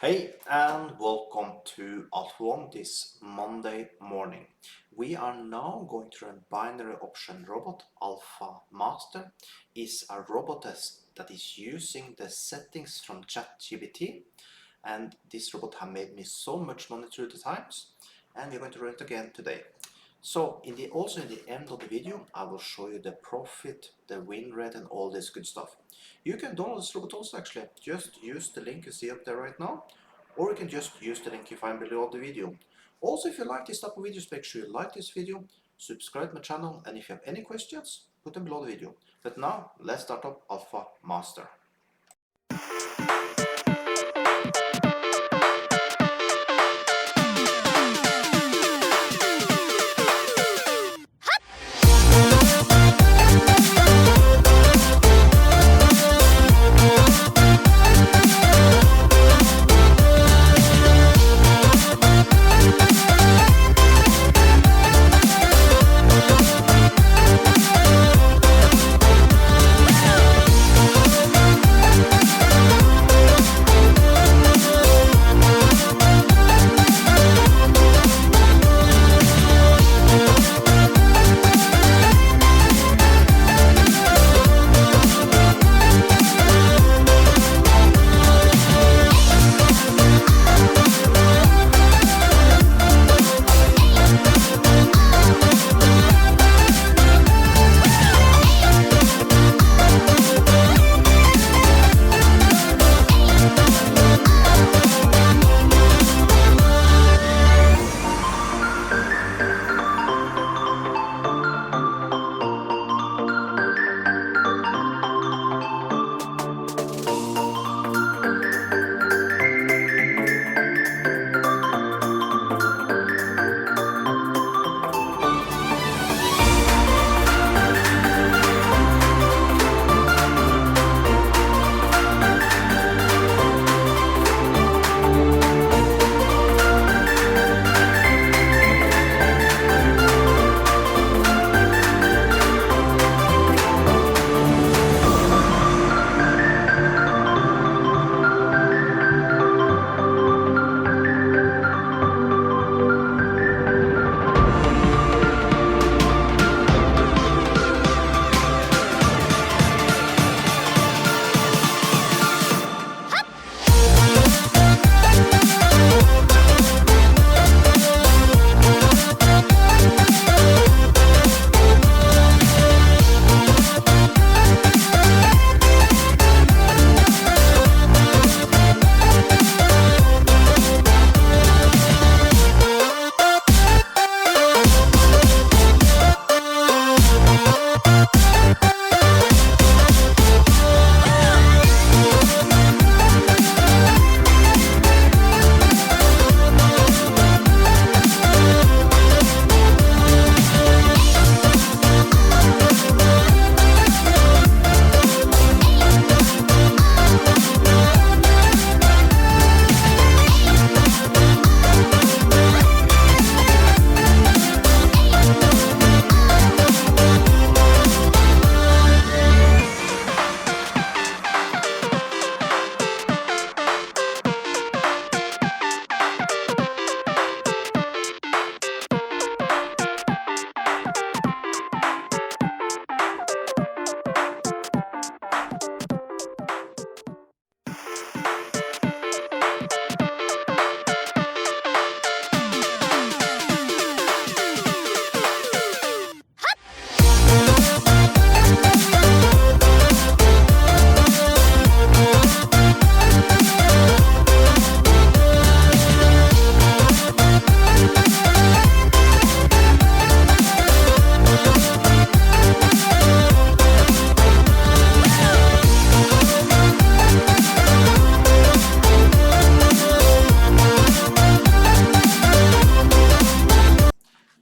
Hey and welcome to Alpha 1 this Monday morning. We are now going to run binary option robot. Alpha Master is a robot that is using the settings from ChatGPT, and this robot has made me so much money through the times, and we're going to run it again today. So also in the end of the video I will show you the profit, the win rate and all this good stuff. You can download this robot also actually. Just use the link you see up there right now, or you can just use the link you find below the video. Also, if you like this type of videos, make sure you like this video, subscribe my channel, and if you have any questions, put them below the video. But now let's start up Alpha Master.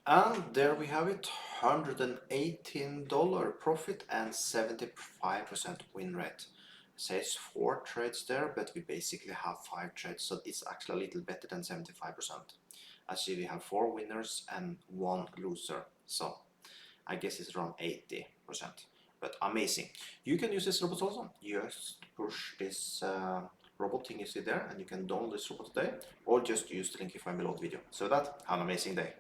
And there we have it, $118 profit and 75% win rate. It says 4 trades there, but we basically have 5 trades, so it's actually a little better than 75%. As we have 4 winners and 1 loser, so I guess it's around 80%. But amazing. You can use this robot also. Just push this robot thing you see there, and you can download this robot today, or just use the link you find below the video. So with that, have an amazing day.